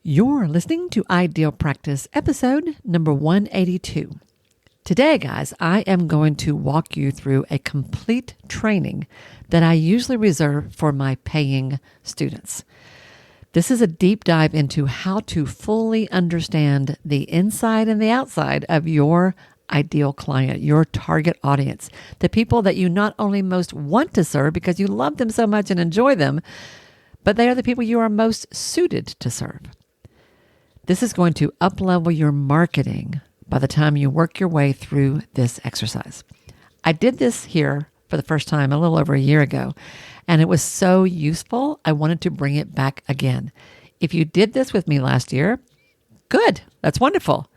You're listening to Ideal Practice episode number 182. Today, guys, I am going to walk you through a complete training that I usually reserve for my paying students. This is a deep dive into how to fully understand the inside and the outside of your ideal client, your target audience, the people that you not only most want to serve because you love them so much and enjoy them, but they are the people you are most suited to serve. This is going to up-level your marketing by the time you work your way through this exercise. I did this here for the first time a little over a year ago, and it was so useful, I wanted to bring it back again. If you did this with me last year, good, that's wonderful.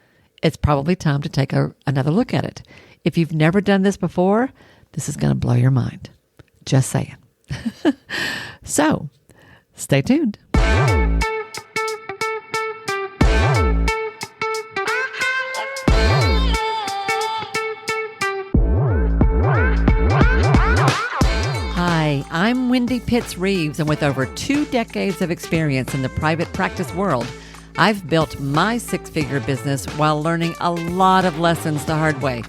It's probably time to take another look at it. If you've never done this before, this is going to blow your mind. Just saying. So, stay tuned. Hi, I'm Wendy Pitts-Reeves, and with over 2 decades of experience in the private practice world, I've built my 6-figure business while learning a lot of lessons the hard way.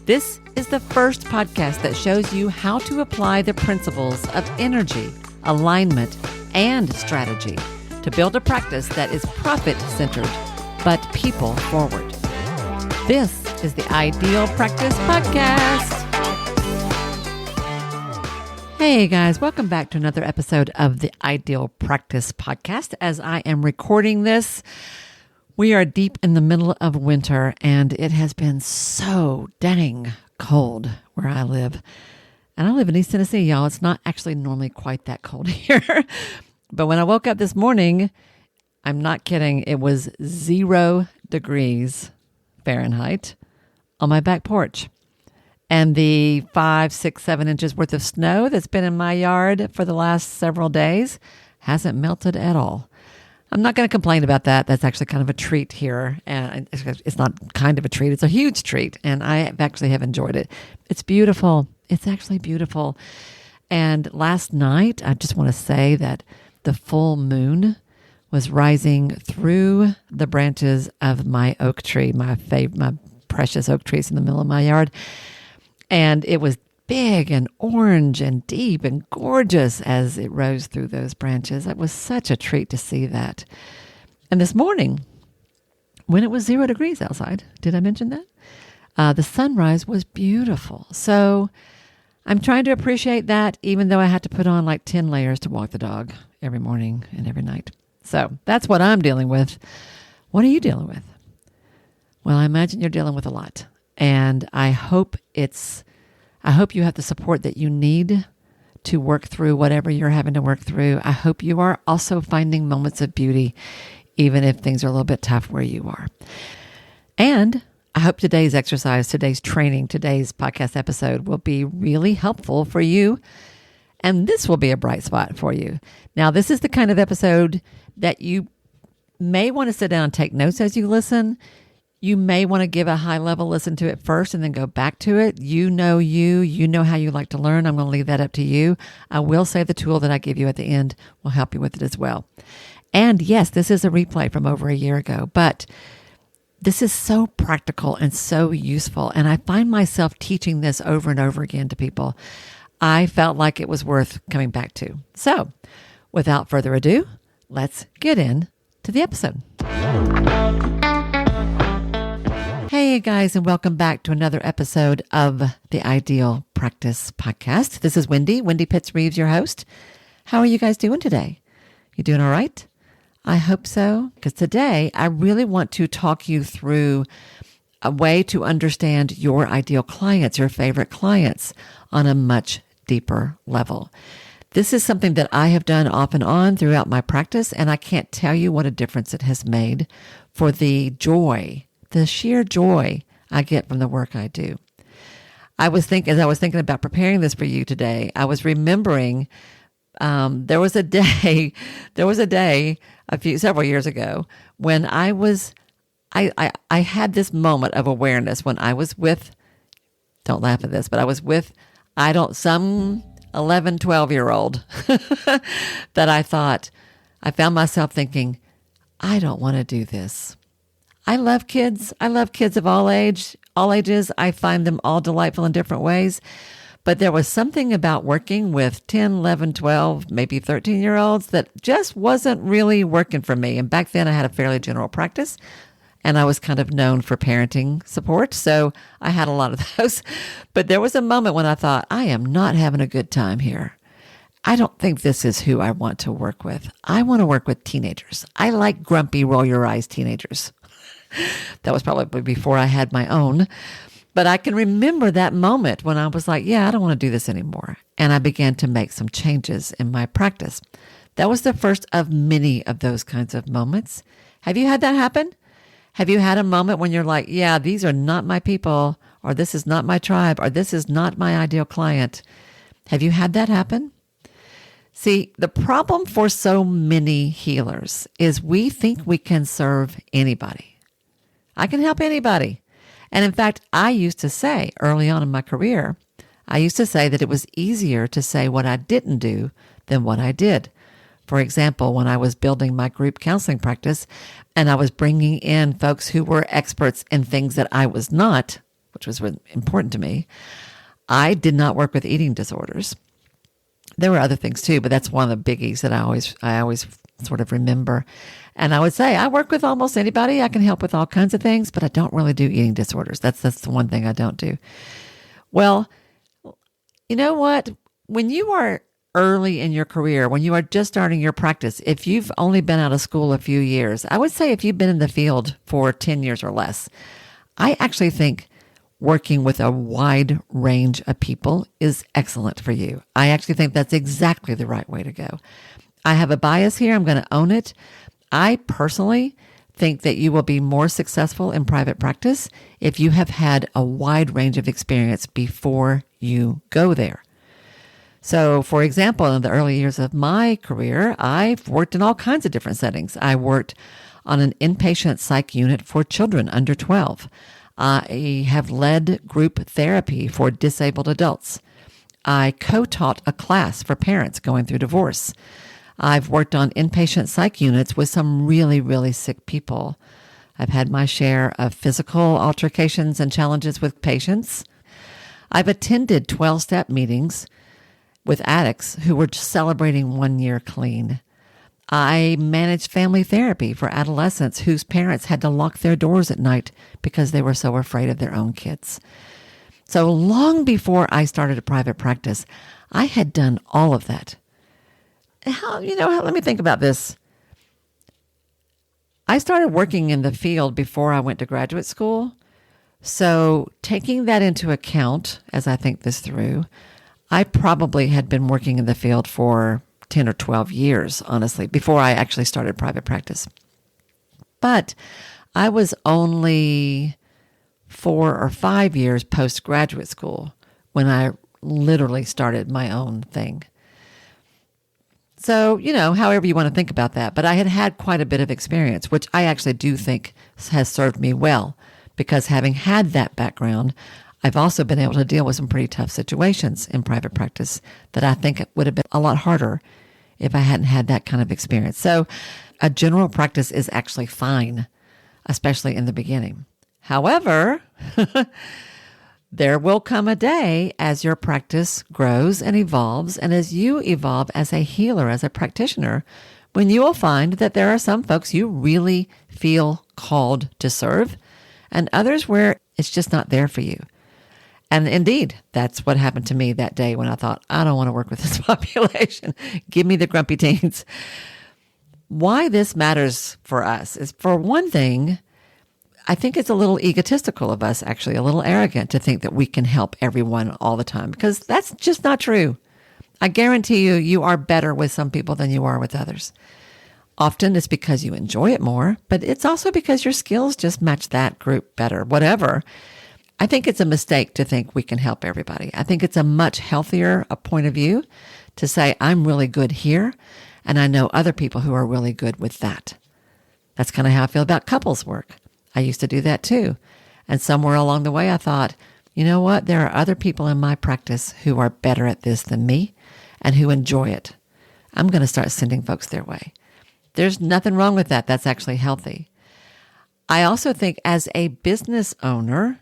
This is the first podcast that shows you how to apply the principles of energy, alignment, and strategy to build a practice that is profit-centered, but people-forward. This is the Ideal Practice Podcast. Hey guys, welcome back to another episode of the Ideal Practice Podcast. As I am recording this, we are deep in the middle of winter and it has been so dang cold where I live. And I live in East Tennessee, y'all. It's not actually normally quite that cold here. But when I woke up this morning, I'm not kidding, it was 0 degrees Fahrenheit on my back porch. And the 5, 6, 7 inches worth of snow that's been in my yard for the last several days hasn't melted at all. I'm not going to complain about that. That's actually kind of a treat here. And it's not kind of a treat. It's a huge treat. And I actually have enjoyed it. It's beautiful. It's actually beautiful. And last night, I just want to say that the full moon was rising through the branches of my oak tree, my precious oak trees in the middle of my yard. And it was big and orange and deep and gorgeous as it rose through those branches. It was such a treat to see that. And this morning, when it was 0 degrees outside, did I mention that? The sunrise was beautiful. So I'm trying to appreciate that, even though I had to put on like 10 layers to walk the dog every morning and every night. So that's what I'm dealing with. What are you dealing with? Well, I imagine you're dealing with a lot. And I hope you have the support that you need to work through whatever you're having to work through. I hope you are also finding moments of beauty, even if things are a little bit tough where you are. And I hope today's exercise, today's training, today's podcast episode will be really helpful for you. And this will be a bright spot for you. Now, this is the kind of episode that you may want to sit down and take notes as you listen. You may want to give a high-level listen to it first and then go back to it. You know how you like to learn. I'm going to leave that up to you. I will say the tool that I give you at the end will help you with it as well. And yes, this is a replay from over a year ago, but this is so practical and so useful. And I find myself teaching this over and over again to people. I felt like it was worth coming back to. So without further ado, let's get into the episode. Hey guys, and welcome back to another episode of the Ideal Practice Podcast. This is Wendy Pitts-Reeves, your host. How are you guys doing today? You doing all right? I hope so, because today I really want to talk you through a way to understand your ideal clients, your favorite clients, on a much deeper level. This is something that I have done off and on throughout my practice, and I can't tell you what a difference it has made for the sheer joy I get from the work I do. As I was thinking about preparing this for you today, I was remembering there was a day several years ago when I had this moment of awareness when I was with, don't laugh at this, but I was with some 11, 12-year-old that I found myself thinking, I don't want to do this. I love kids. I love kids of all ages. I find them all delightful in different ways. But there was something about working with 10, 11, 12, maybe 13-year-olds that just wasn't really working for me. And back then I had a fairly general practice and I was kind of known for parenting support. So I had a lot of those. But there was a moment when I thought, I am not having a good time here. I don't think this is who I want to work with. I want to work with teenagers. I like grumpy, roll your eyes teenagers. That was probably before I had my own. But I can remember that moment when I was like, yeah, I don't want to do this anymore. And I began to make some changes in my practice. That was the first of many of those kinds of moments. Have you had that happen? Have you had a moment when you're like, yeah, these are not my people, or this is not my tribe, or this is not my ideal client? Have you had that happen? See, the problem for so many healers is we think we can serve anybody. I can help anybody. And in fact, I used to say early on in my career, I used to say that it was easier to say what I didn't do than what I did. For example, when I was building my group counseling practice and I was bringing in folks who were experts in things that I was not, which was important to me, I did not work with eating disorders. There were other things too, but that's one of the biggies that I always sort of remember. And I would say, I work with almost anybody. I can help with all kinds of things, but I don't really do eating disorders. That's the one thing I don't do. Well, you know what? When you are early in your career, when you are just starting your practice, if you've only been out of school a few years, I would say if you've been in the field for 10 years or less, I actually think working with a wide range of people is excellent for you. I actually think that's exactly the right way to go. I have a bias here. I'm going to own it. I personally think that you will be more successful in private practice if you have had a wide range of experience before you go there. So, for example, in the early years of my career, I've worked in all kinds of different settings. I worked on an inpatient psych unit for children under 12. I have led group therapy for disabled adults. I co-taught a class for parents going through divorce. I've worked on inpatient psych units with some really, really sick people. I've had my share of physical altercations and challenges with patients. I've attended 12-step meetings with addicts who were just celebrating 1 year clean. I managed family therapy for adolescents whose parents had to lock their doors at night because they were so afraid of their own kids. So long before I started a private practice, I had done all of that. Let me think about this. I started working in the field before I went to graduate school. So taking that into account, as I think this through, I probably had been working in the field for 10 or 12 years, honestly, before I actually started private practice. But I was only 4 or 5 years post-graduate school when I literally started my own thing. So, however you want to think about that. But I had quite a bit of experience, which I actually do think has served me well, because having had that background, I've also been able to deal with some pretty tough situations in private practice that I think it would have been a lot harder if I hadn't had that kind of experience. So a general practice is actually fine, especially in the beginning. However, there will come a day as your practice grows and evolves, and as you evolve as a healer, as a practitioner, when you will find that there are some folks you really feel called to serve, and others where it's just not there for you. And indeed, that's what happened to me that day when I thought, I don't want to work with this population. Give me the grumpy teens. Why this matters for us is, for one thing, I think it's a little egotistical of us, actually, a little arrogant to think that we can help everyone all the time, because that's just not true. I guarantee you, you are better with some people than you are with others. Often it's because you enjoy it more, but it's also because your skills just match that group better, whatever. I think it's a mistake to think we can help everybody. I think it's a much healthier point of view to say, I'm really good here, and I know other people who are really good with that. That's kind of how I feel about couples work. I used to do that too. And somewhere along the way, I thought, you know what? There are other people in my practice who are better at this than me and who enjoy it. I'm going to start sending folks their way. There's nothing wrong with that. That's actually healthy. I also think as a business owner,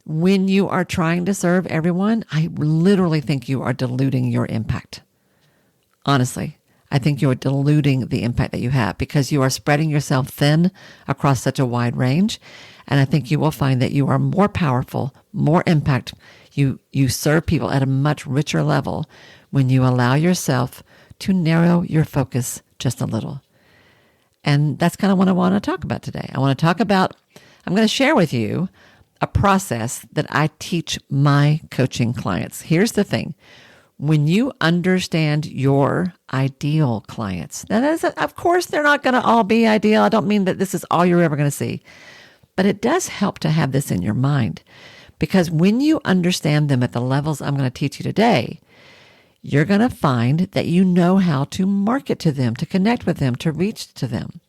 when you are trying to serve everyone, I literally think you are diluting your impact. Honestly, I think you are diluting the impact that you have because you are spreading yourself thin across such a wide range. And I think you will find that you are more powerful, more impact. You serve people at a much richer level when you allow yourself to narrow your focus just a little. And that's kind of what I want to talk about today. I'm going to share with you a process that I teach my coaching clients. Here's the thing. When you understand your ideal clients, of course, they're not going to all be ideal. I don't mean that this is all you're ever going to see, but it does help to have this in your mind because when you understand them at the levels I'm going to teach you today, you're going to find that you know how to market to them, to connect with them, to reach to them.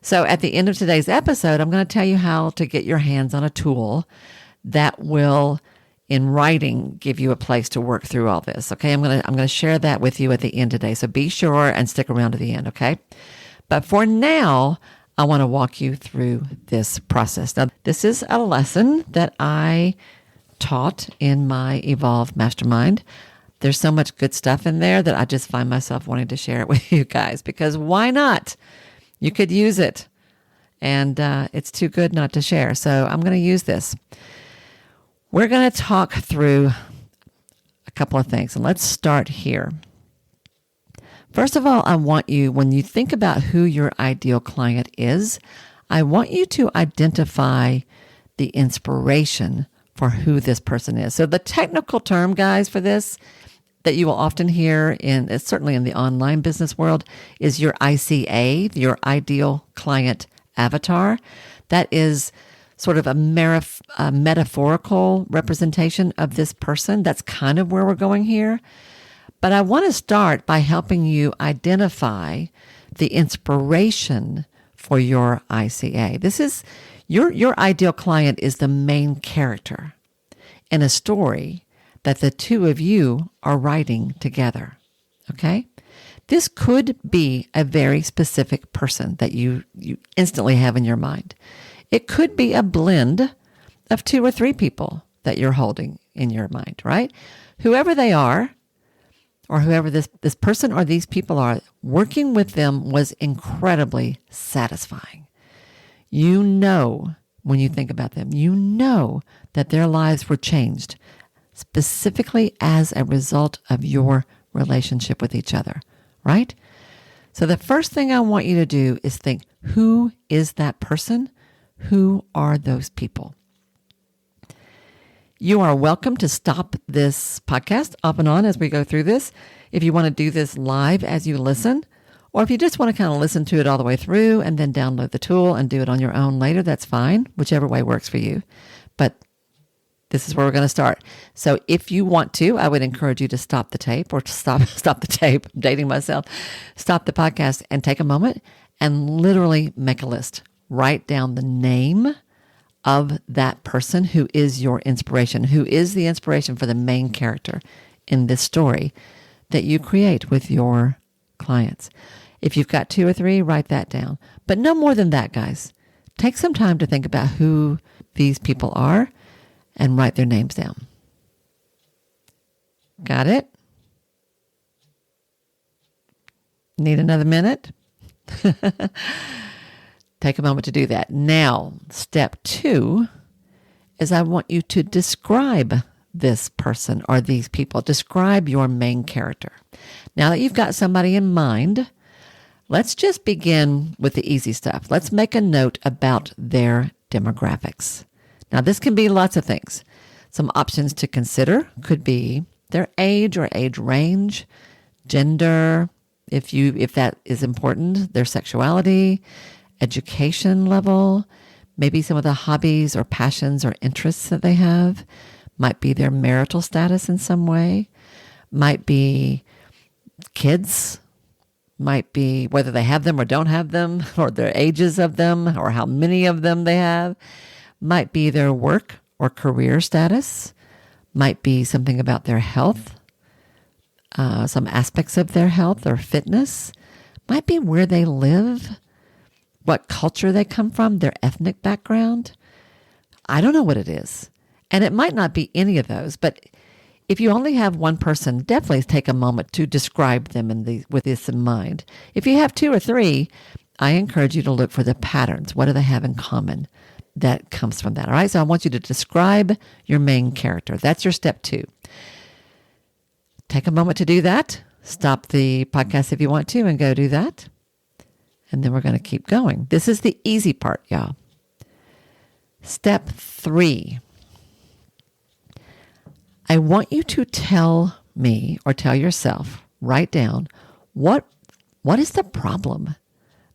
So at the end of today's episode, I'm going to tell you how to get your hands on a tool that will, in writing, give you a place to work through all this. Okay, I'm going to share that with you at the end today. So be sure and stick around to the end. Okay, but for now, I want to walk you through this process. Now, this is a lesson that I taught in my Evolve Mastermind. There's so much good stuff in there that I just find myself wanting to share it with you guys because why not? You could use it, and it's too good not to share. So I'm going to use this. We're going to talk through a couple of things, and let's start here. First of all, I want you, when you think about who your ideal client is, I want you to identify the inspiration for who this person is. So the technical term, guys, for this that you will often hear certainly in the online business world is your ICA, your ideal client avatar. That is sort of a metaphorical representation of this person. That's kind of where we're going here. But I want to start by helping you identify the inspiration for your ICA. This is your ideal client is the main character in a story that the two of you are writing together. Okay? This could be a very specific person that you instantly have in your mind. It could be a blend of 2 or 3 people that you're holding in your mind, right? Whoever they are, or whoever this person or these people are, working with them was incredibly satisfying. You know, when you think about them, you know that their lives were changed specifically as a result of your relationship with each other, right? So the first thing I want you to do is think, who is that person? Who are those people? You are welcome to stop this podcast off and on as we go through this. If you want to do this live as you listen, or if you just want to kind of listen to it all the way through and then download the tool and do it on your own later, that's fine, whichever way works for you. But this is where we're going to start. So if you want to, I would encourage you to stop the tape or to stop the tape, I'm dating myself, stop the podcast and take a moment and literally make a list. Write down the name of that person who is your inspiration, who is the inspiration for the main character in this story that you create with your clients. If you've got 2 or 3, write that down. But no more than that, guys. Take some time to think about who these people are and write their names down. Got it? Need another minute? Take a moment to do that. Now, step 2 is I want you to describe this person or these people. Describe your main character. Now that you've got somebody in mind, let's just begin with the easy stuff. Let's make a note about their demographics. Now, this can be lots of things. Some options to consider could be their age or age range, gender, if that is important, their sexuality, education level, maybe some of the hobbies or passions or interests that they have, might be their marital status in some way, might be kids, might be whether they have them or don't have them, or their ages of them, or how many of them they have, might be their work or career status, might be something about their health, some aspects of their health or fitness, Might be where they live, what culture they come from, their ethnic background. I don't know what it is. And it might not be any of those, but if you only have one person, definitely take a moment to describe them with this in mind. If you have two or three, I encourage you to look for the patterns. What do they have in common that comes from that? All right, so I want you to describe your main character. That's your step 2. Take a moment to do that. Stop the podcast if you want to and go do that. And then we're going to keep going. This is the easy part, y'all. Step 3. I want you to tell me or tell yourself, write down, what is the problem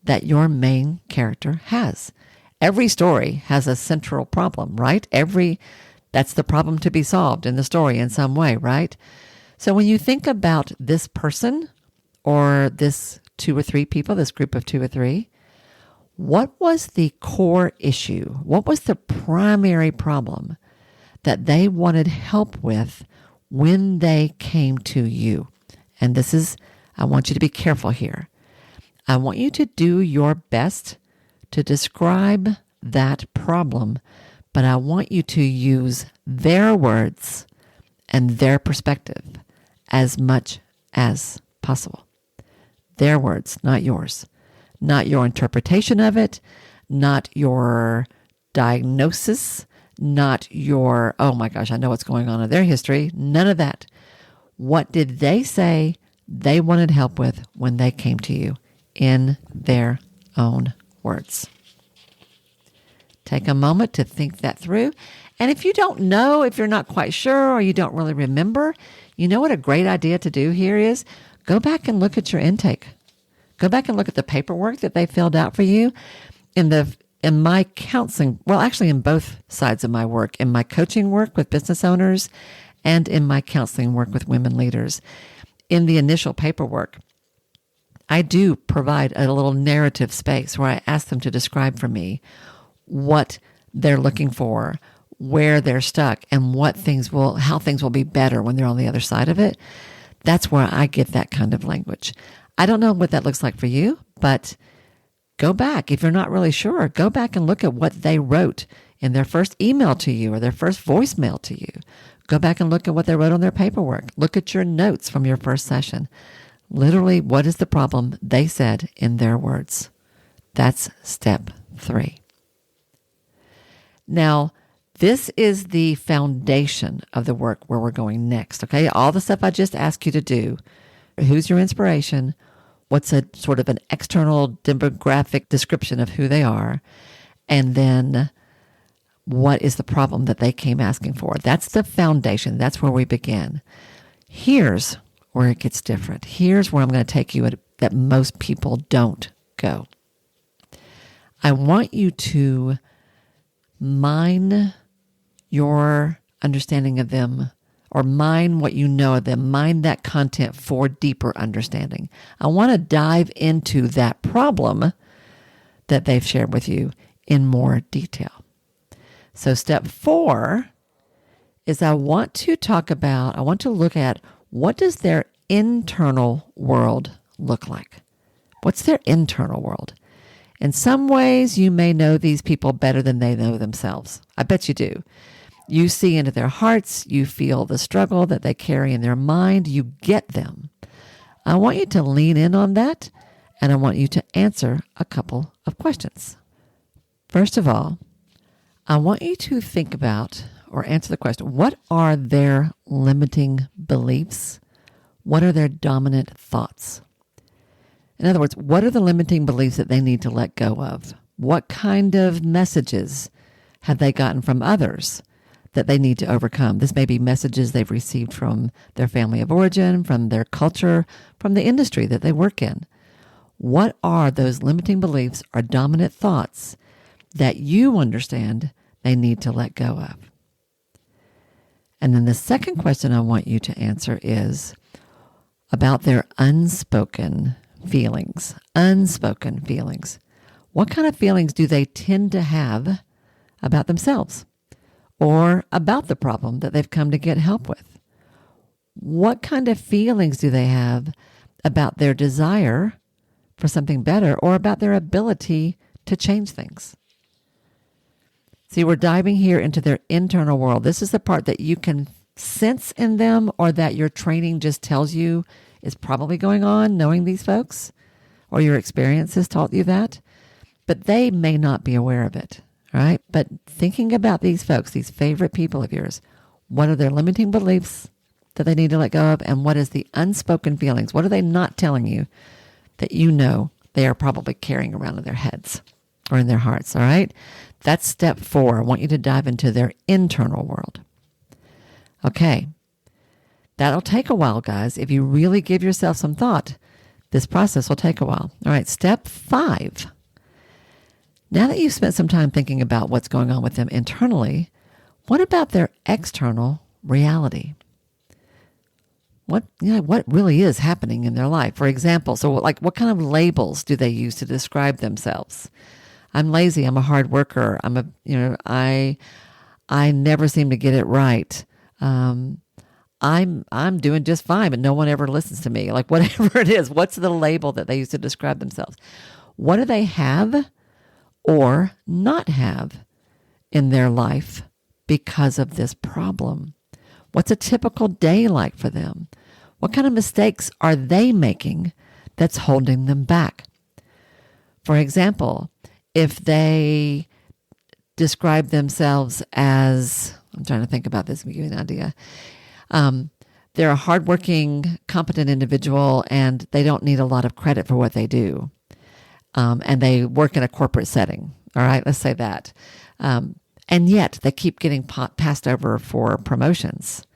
that your main character has? Every story has a central problem, right? That's the problem to be solved in the story in some way, right? So when you think about this person or this 2 or 3 people, this group of 2 or 3, what was the core issue? What was the primary problem that they wanted help with when they came to you? And I want you to be careful here. I want you to do your best to describe that problem, but I want you to use their words and their perspective as much as possible. Their words, not yours. Not your interpretation of it, not your diagnosis, not your, oh my gosh, I know what's going on in their history. None of that. What did they say they wanted help with when they came to you in their own words? Take a moment to think that through. And if you don't know, if you're not quite sure or you don't really remember, you know what a great idea to do here is? Go back and look at your intake. Go back and look at the paperwork that they filled out for you. In my counseling, well, actually in both sides of my work, in my coaching work with business owners and in my counseling work with women leaders, in the initial paperwork, I do provide a little narrative space where I ask them to describe for me what they're looking for, where they're stuck, and how things will be better when they're on the other side of it. That's where I get that kind of language. I don't know what that looks like for you, but go back. If you're not really sure, go back and look at what they wrote in their first email to you or their first voicemail to you. Go back and look at what they wrote on their paperwork. Look at your notes from your first session. Literally, what is the problem they said in their words? That's step 3. Now, this is the foundation of the work where we're going next, okay? All the stuff I just asked you to do. Who's your inspiration? What's a sort of an external demographic description of who they are? And then what is the problem that they came asking for? That's the foundation. That's where we begin. Here's where it gets different. Here's where I'm going to take you that most people don't go. I want you to mine your understanding of them, or mine what you know of them, mine that content for deeper understanding. I want to dive into that problem that they've shared with you in more detail. So step 4 is I want to look at what does their internal world look like? What's their internal world? In some ways, you may know these people better than they know themselves. I bet you do. You see into their hearts, you feel the struggle that they carry in their mind, you get them. I want you to lean in on that, and I want you to answer a couple of questions. First of all, I want you to think about or answer the question, what are their limiting beliefs? What are their dominant thoughts? In other words, what are the limiting beliefs that they need to let go of? What kind of messages have they gotten from others that they need to overcome? This may be messages they've received from their family of origin, from their culture, from the industry that they work in. What are those limiting beliefs or dominant thoughts that you understand they need to let go of? And then the second question I want you to answer is about their unspoken feelings. Unspoken feelings. What kind of feelings do they tend to have about themselves or about the problem that they've come to get help with? What kind of feelings do they have about their desire for something better or about their ability to change things. See, we're diving here into their internal world. This is the part that you can sense in them or that your training just tells you is probably going on, knowing these folks, or your experience has taught you that. But they may not be aware of it, right? But thinking about these folks, these favorite people of yours, what are their limiting beliefs that they need to let go of? And what is the unspoken feelings? What are they not telling you that you know they are probably carrying around in their heads or in their hearts, all right? That's step 4. I want you to dive into their internal world. Okay. That'll take a while, guys. If you really give yourself some thought, this process will take a while. All right, step 5. Now that you've spent some time thinking about what's going on with them internally, what about their external reality? What really is happening in their life? For example, so what kind of labels do they use to describe themselves? I'm lazy. I'm a hard worker. I never seem to get it right. I'm doing just fine, but no one ever listens to me. Like whatever it is, what's the label that they use to describe themselves? What do they have or not have in their life because of this problem? What's a typical day like for them? What kind of mistakes are they making that's holding them back? For example, if they describe themselves as, I'm trying to think about this, give you an idea. They're a hardworking, competent individual, and they don't need a lot of credit for what they do. And they work in a corporate setting. All right, let's say that. And yet they keep getting passed over for promotions.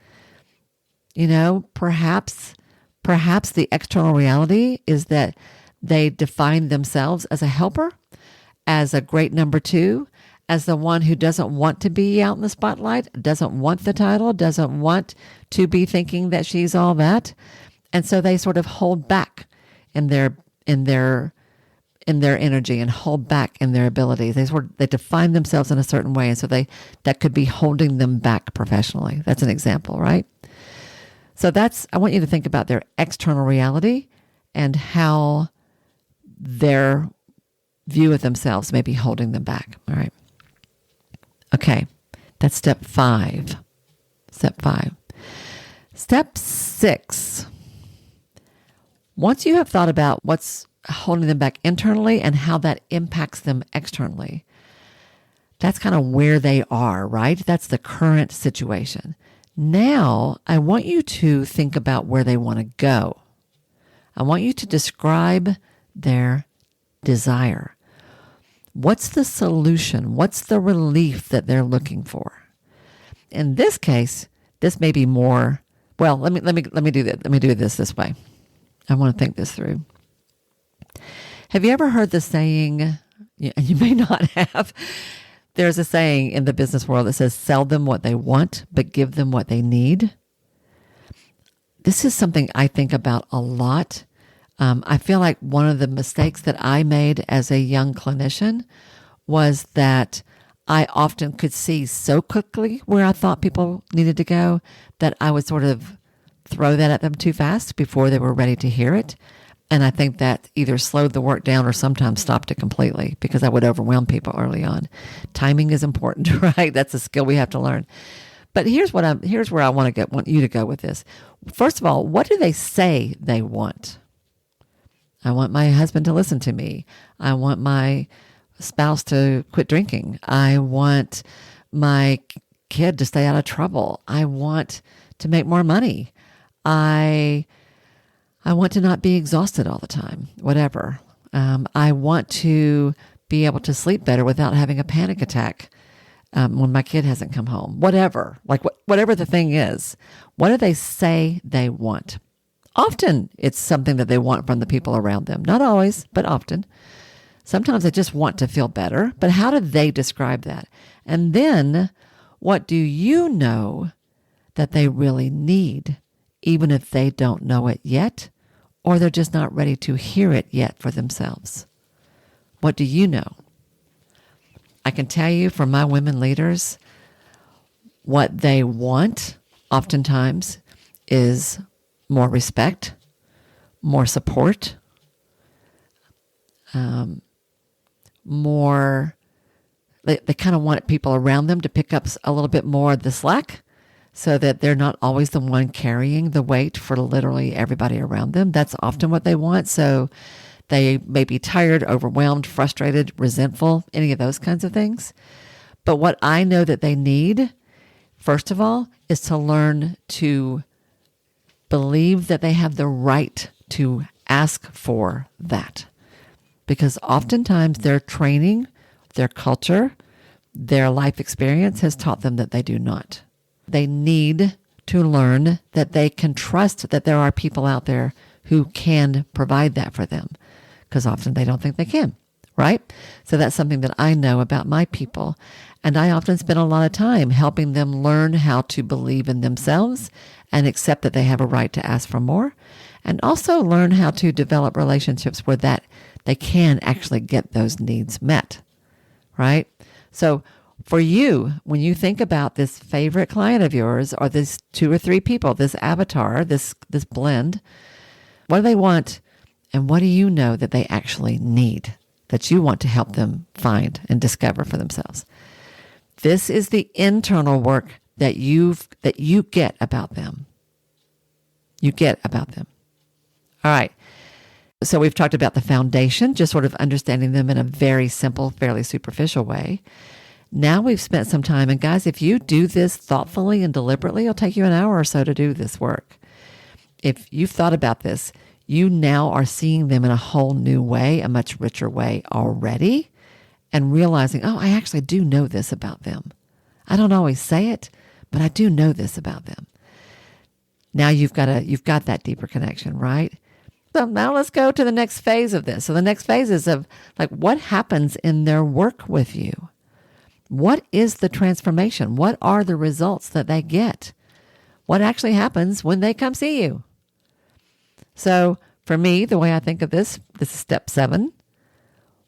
Perhaps the external reality is that they define themselves as a helper, as a great number 2, as the one who doesn't want to be out in the spotlight, doesn't want the title, doesn't want to be thinking that she's all that. And so they sort of hold back in their energy and hold back in their abilities. They define themselves in a certain way. And so that could be holding them back professionally. That's an example, right? So I want you to think about their external reality and how their view of themselves may be holding them back. All right. Okay. That's step 5. Step 5. Step 6. Once you have thought about what's holding them back internally and how that impacts them externally, that's kind of where they are, right? That's the current situation. Now, I want you to think about where they want to go. I want you to describe their desire. What's the solution? What's the relief that they're looking for? In this case, this may be more, well, let me do that. Let me do this way. I want to think this through. Have you ever heard the saying, and you may not have, there's a saying in the business world that says, sell them what they want, but give them what they need. This is something I think about a lot. I feel like one of the mistakes that I made as a young clinician was that I often could see so quickly where I thought people needed to go that I would sort of throw that at them too fast before they were ready to hear it. And I think that either slowed the work down or sometimes stopped it completely because I would overwhelm people early on. Timing is important, right? That's a skill we have to learn. But here's where I want you to go with this. First of all, what do they say they want? I want my husband to listen to me. I want my spouse to quit drinking. I want my kid to stay out of trouble. I want to make more money. I want to not be exhausted all the time, whatever. I want to be able to sleep better without having a panic attack when my kid hasn't come home, whatever. Whatever the thing is, what do they say they want? Often it's something that they want from the people around them. Not always, but often. Sometimes they just want to feel better, but how do they describe that? And then what do you know that they really need, even if they don't know it yet, or they're just not ready to hear it yet for themselves? What do you know? I can tell you from my women leaders, what they want oftentimes is more respect, more support, more, they kind of want people around them to pick up a little bit more of the slack so that they're not always the one carrying the weight for literally everybody around them. That's often what they want. So they may be tired, overwhelmed, frustrated, resentful, any of those kinds of things. But what I know that they need, first of all, is to learn to believe that they have the right to ask for that. Because oftentimes their training, their culture, their life experience has taught them that they do not. They need to learn that they can trust that there are people out there who can provide that for them. Because often they don't think they can, right? So that's something that I know about my people. And I often spend a lot of time helping them learn how to believe in themselves and accept that they have a right to ask for more. And also learn how to develop relationships where that they can actually get those needs met, right? So for you, when you think about this favorite client of yours or this 2 or 3 people, this avatar, this blend, what do they want? And what do you know that they actually need that you want to help them find and discover for themselves? This is the internal work that you get about them. You get about them. All right. So we've talked about the foundation, just sort of understanding them in a very simple, fairly superficial way. Now we've spent some time, and guys, if you do this thoughtfully and deliberately, it'll take you an hour or so to do this work. If you've thought about this, you now are seeing them in a whole new way, a much richer way already, and realizing, oh, I actually do know this about them. I don't always say it, but I do know this about them. Now you've got that deeper connection, right? So now let's go to the next phase of this. So the next phase is of like what happens in their work with you. What is the transformation? What are the results that they get? What actually happens when they come see you? So for me, the way I think of this is step 7.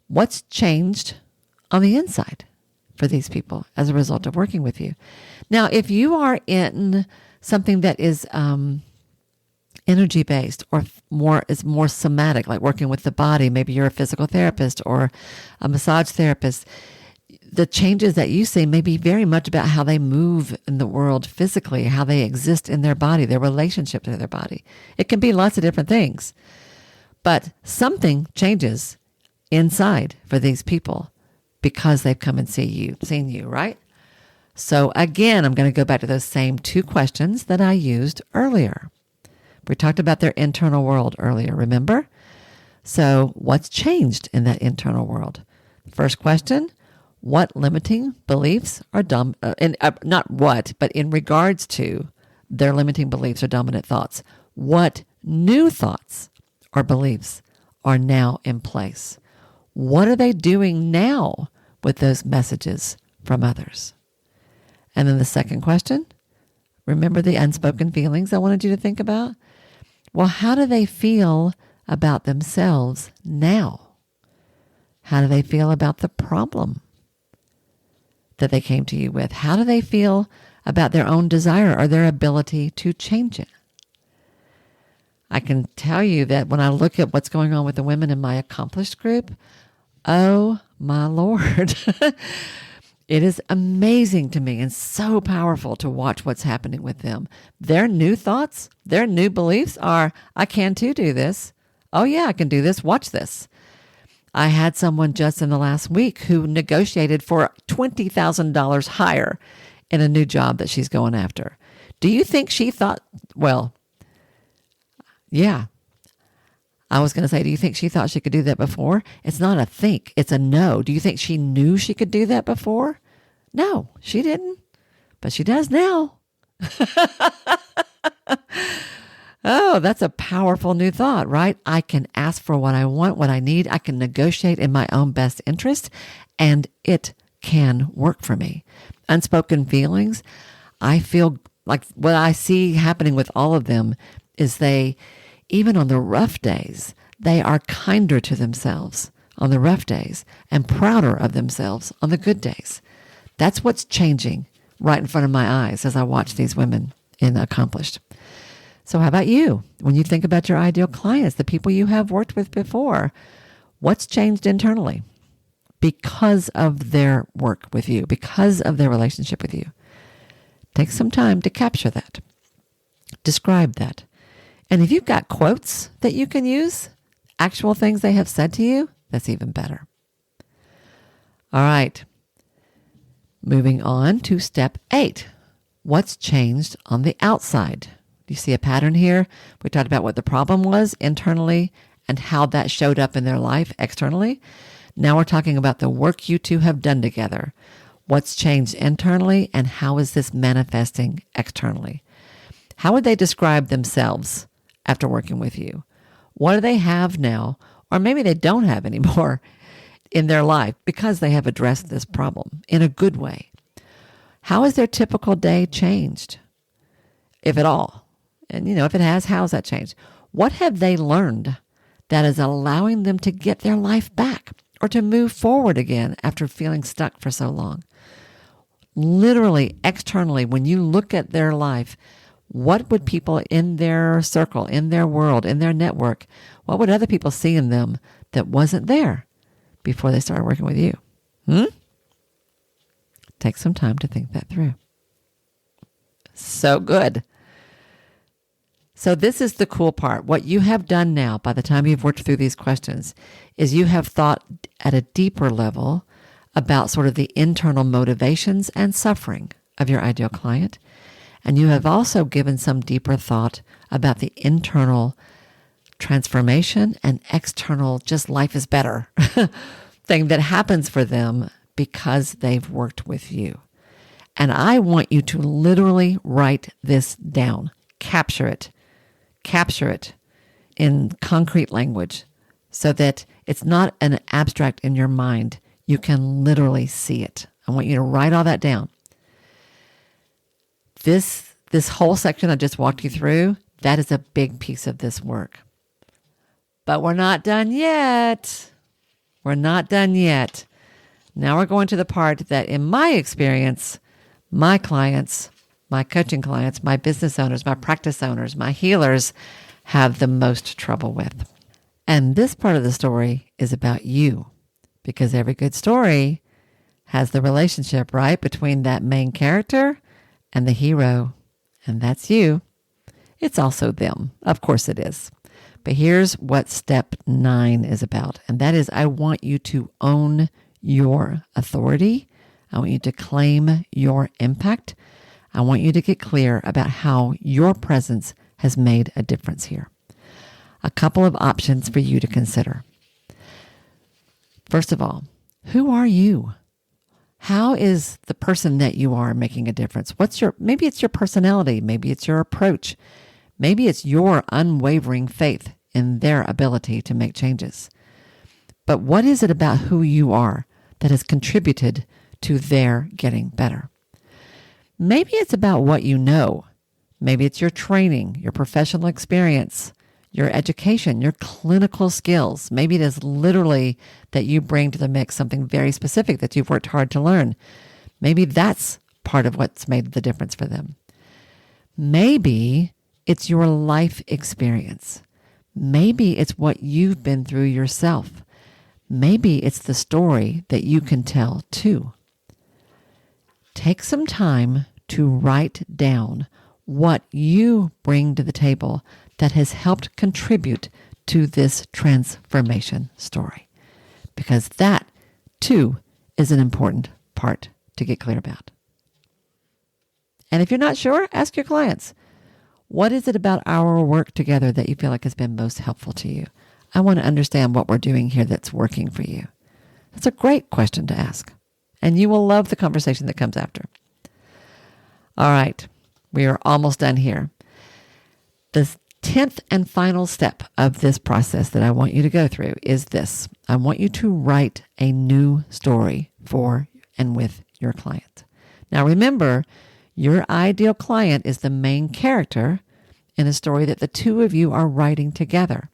What's changed on the inside for these people as a result of working with you? Now, if you are in something that is energy-based or is more somatic, like working with the body, maybe you're a physical therapist or a massage therapist, the changes that you see may be very much about how they move in the world physically, how they exist in their body, their relationship to their body. It can be lots of different things, but something changes inside for these people because they've come and seen you, right? So again, I'm going to go back to those same 2 questions that I used earlier. We talked about their internal world earlier, remember? So what's changed in that internal world? First question, what limiting beliefs are but in regards to their limiting beliefs or dominant thoughts, what new thoughts or beliefs are now in place? What are they doing now with those messages from others? And then the second question, remember the unspoken feelings I wanted you to think about? Well, how do they feel about themselves now? How do they feel about the problem that they came to you with? How do they feel about their own desire or their ability to change it? I can tell you that when I look at what's going on with the women in my accomplished group, oh my Lord, it is amazing to me and so powerful to watch what's happening with them. Their new thoughts, their new beliefs are, I can too do this. Oh yeah, I can do this. Watch this. I had someone just in the last week who negotiated for $20,000 higher in a new job that she's going after. Do you think she thought, well, yeah. I was going to say, do you think she thought she could do that before? It's not a think, it's a no. Do you think she knew she could do that before? No, she didn't, but she does now. Oh, that's a powerful new thought, right? I can ask for what I want, what I need. I can negotiate in my own best interest, and it can work for me. Unspoken feelings, I feel like what I see happening with all of them is they, even on the rough days, they are kinder to themselves on the rough days and prouder of themselves on the good days. That's what's changing right in front of my eyes as I watch these women in Accomplished. So how about you? When you think about your ideal clients, the people you have worked with before, What's changed internally because of their work with you, because of their relationship with you? Take some time to capture that. Describe that. And if you've got quotes that you can use, actual things they have said to you, that's even better. All right. Moving on to step 8. What's changed on the outside? Do you see a pattern here? We talked about what the problem was internally and how that showed up in their life externally. Now we're talking about the work you two have done together. What's changed internally and how is this manifesting externally? How would they describe themselves after working with you? What do they have now, or maybe they don't have anymore in their life because they have addressed this problem in a good way? How has their typical day changed, if at all? And, if it has, how has that changed? What have they learned that is allowing them to get their life back or to move forward again after feeling stuck for so long? Literally, externally, when you look at their life, what would people in their circle, in their world, in their network, what would other people see in them that wasn't there before they started working with you? Take some time to think that through. So good. So this is the cool part. What you have done now, by the time you've worked through these questions, is you have thought at a deeper level about sort of the internal motivations and suffering of your ideal client. And you have also given some deeper thought about the internal transformation and external just life is better thing that happens for them because they've worked with you. And I want you to literally write this down. Capture it in concrete language so that it's not an abstract in your mind. You can literally see it. I want you to write all that down. This whole section I just walked you through, that is a big piece of this work. But we're not done yet. We're not done yet. Now we're going to the part that, in my experience, my clients, my coaching clients, my business owners, my practice owners, my healers have the most trouble with. And this part of the story is about you, because every good story has the relationship, right, between that main character and the hero, and that's you. It's also them. Of course it is. But here's what step 9 is about, and that is I want you to own your authority. I want you to claim your impact. I want you to get clear about how your presence has made a difference here. A couple of options for you to consider. First of all, who are you? How is the person that you are making a difference? Maybe it's your personality. Maybe it's your approach. Maybe it's your unwavering faith in their ability to make changes. But what is it about who you are that has contributed to their getting better? Maybe it's about what you know. Maybe it's your training, your professional experience, your education, your clinical skills. Maybe it is literally that you bring to the mix something very specific that you've worked hard to learn. Maybe that's part of what's made the difference for them. Maybe it's your life experience. Maybe it's what you've been through yourself. Maybe it's the story that you can tell too. Take some time to write down what you bring to the table that has helped contribute to this transformation story. Because that, too, is an important part to get clear about. And if you're not sure, ask your clients, what is it about our work together that you feel like has been most helpful to you? I want to understand what we're doing here that's working for you. That's a great question to ask. And you will love the conversation that comes after. All right, we are almost done here. The 10th and final step of this process that I want you to go through is this. I want you to write a new story for and with your client. Now remember, your ideal client is the main character in a story that the two of you are writing together.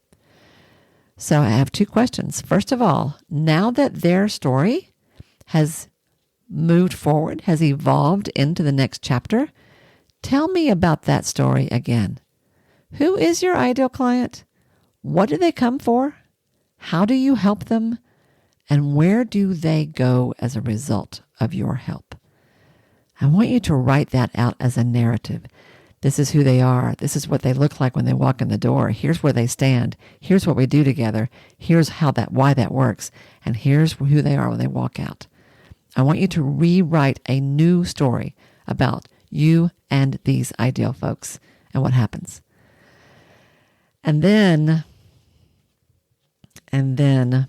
So I have 2 questions. First of all, now that their story has moved forward, has evolved into the next chapter, tell me about that story again. Who is your ideal client? What do they come for? How do you help them? And where do they go as a result of your help? I want you to write that out as a narrative. This is who they are. This is what they look like when they walk in the door. Here's where they stand. Here's what we do together. Here's why that works. And here's who they are when they walk out. I want you to rewrite a new story about you and these ideal folks and what happens. And then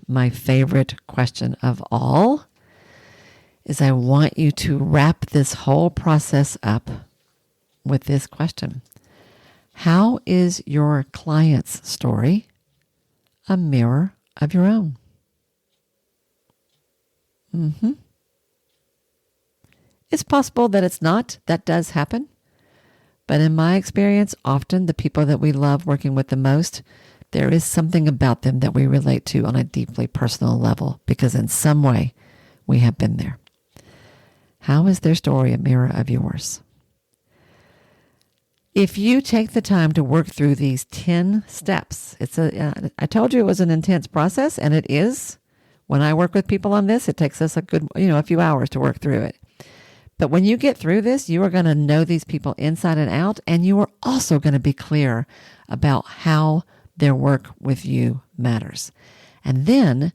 my favorite question of all is I want you to wrap this whole process up with this question. How is your client's story a mirror of your own? It's possible that it's not. That does happen. But in my experience, often the people that we love working with the most, there is something about them that we relate to on a deeply personal level because in some way we have been there. How is their story a mirror of yours? If you take the time to work through these 10 steps, I told you it was an intense process, and it is. When I work with people on this, it takes us a few hours to work through it. But when you get through this, you are going to know these people inside and out, and you are also going to be clear about how their work with you matters. And then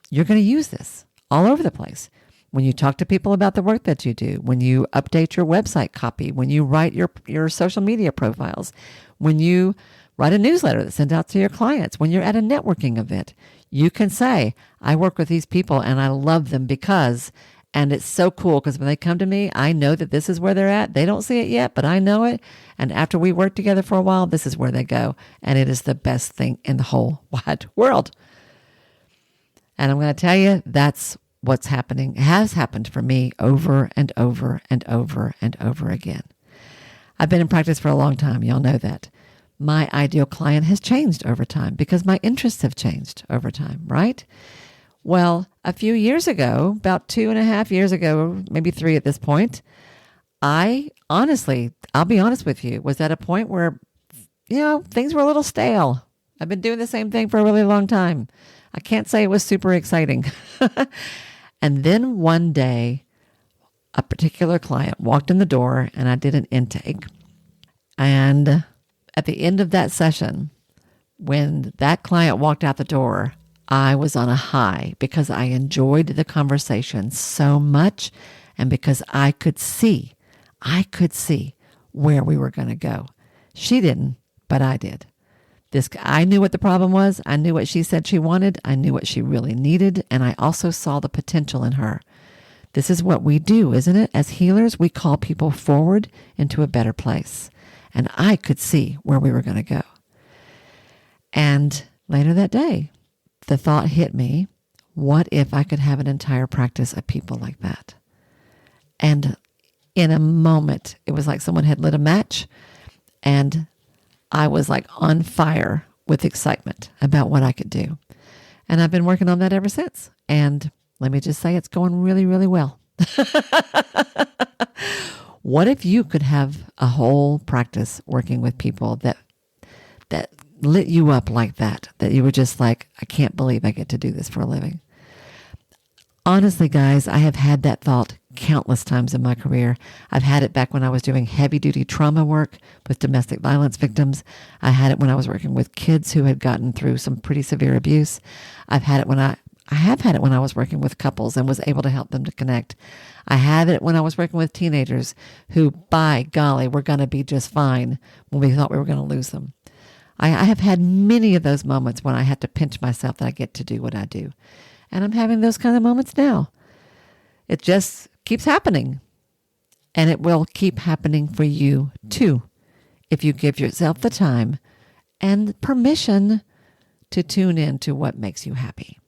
you're going to use this all over the place. When you talk to people about the work that you do, when you update your website copy, when you write your social media profiles, when you write a newsletter that's sent out to your clients, when you're at a networking event, you can say, I work with these people and I love them because, and it's so cool because when they come to me, I know that this is where they're at. They don't see it yet, but I know it. And after we work together for a while, this is where they go. And it is the best thing in the whole wide world. And I'm going to tell you, that's what's happening, has happened for me over and over and over and over again. I've been in practice for a long time. Y'all know that. My ideal client has changed over time because my interests have changed over time, right? Well, a few years ago, about 2.5 years ago, maybe 3 at this point, I honestly, I'll be honest with you, was at a point where, things were a little stale. I've been doing the same thing for a really long time. I can't say it was super exciting. And then one day, a particular client walked in the door and I did an intake. And at the end of that session, when that client walked out the door, I was on a high because I enjoyed the conversation so much and because I could see where we were going to go. She didn't, but I did. I knew what the problem was. I knew what she said she wanted. I knew what she really needed. And I also saw the potential in her. This is what we do, isn't it? As healers, we call people forward into a better place. And I could see where we were going to go. And later that day, the thought hit me, what if I could have an entire practice of people like that? And in a moment, it was like someone had lit a match and I was like on fire with excitement about what I could do. And I've been working on that ever since. And let me just say it's going really, really well. What if you could have a whole practice working with people that lit you up like that you were just like, I can't believe I get to do this for a living. Honestly, guys, I have had that thought countless times in my career. I've had it back when I was doing heavy-duty trauma work with domestic violence victims. I had it when I was working with kids who had gotten through some pretty severe abuse. I have had it when I was working with couples and was able to help them to connect. I had it when I was working with teenagers who, by golly, were going to be just fine when we thought we were going to lose them. I have had many of those moments when I had to pinch myself that I get to do what I do. And I'm having those kind of moments now. It just keeps happening. And it will keep happening for you too, if you give yourself the time and permission to tune in to what makes you happy.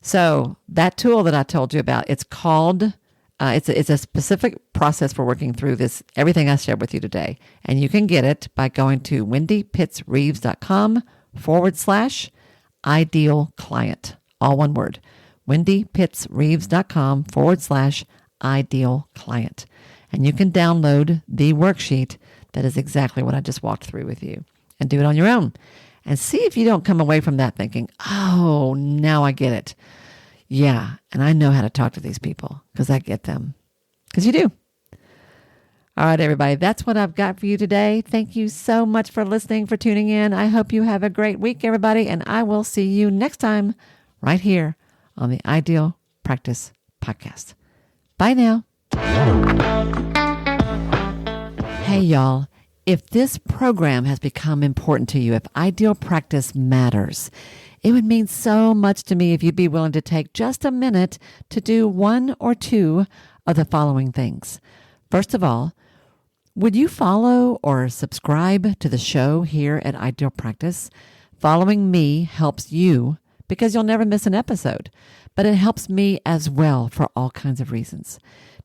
So that tool that I told you about, it's called, it's a specific process for working through this, everything I shared with you today. And you can get it by going to wendypittsreeves.com/ideal client. All one word. wendypittsreeves.com/ideal client. And you can download the worksheet that is exactly what I just walked through with you and do it on your own. and see if you don't come away from that thinking, oh, now I get it. Yeah, and I know how to talk to these people because I get them. Because you do. All right, everybody, that's what I've got for you today. Thank you so much for listening, for tuning in. I hope you have a great week, everybody, and I will see you next time right here on the Ideal Practice Podcast. Bye now. Hey, y'all. If this program has become important to you, if Ideal Practice matters, it would mean so much to me if you'd be willing to take just a minute to do one or two of the following things. First of all, would you follow or subscribe to the show here at Ideal Practice? Following me helps you because you'll never miss an episode, but it helps me as well for all kinds of reasons.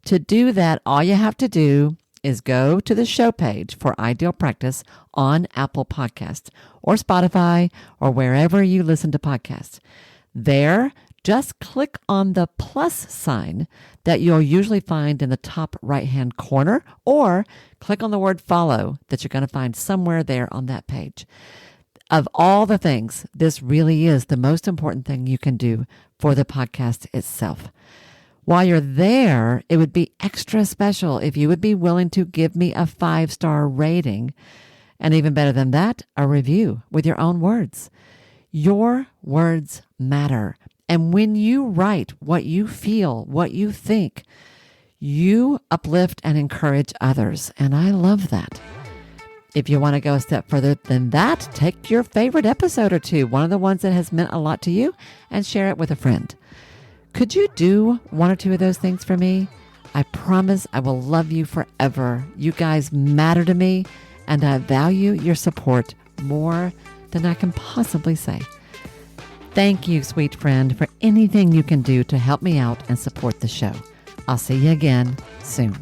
To do that, all you have to do is go to the show page for Ideal Practice on Apple Podcasts or Spotify or wherever you listen to podcasts. There, just click on the plus sign that you'll usually find in the top right-hand corner, or click on the word follow that you're going to find somewhere there on that page. Of all the things, this really is the most important thing you can do for the podcast itself. While you're there, it would be extra special if you would be willing to give me a 5-star rating, and even better than that, a review with your own words. Your words matter. And when you write what you feel, what you think, you uplift and encourage others. And I love that. If you want to go a step further than that, take your favorite episode or two, one of the ones that has meant a lot to you, and share it with a friend. Could you do one or two of those things for me? I promise I will love you forever. You guys matter to me, and I value your support more than I can possibly say. Thank you, sweet friend, for anything you can do to help me out and support the show. I'll see you again soon.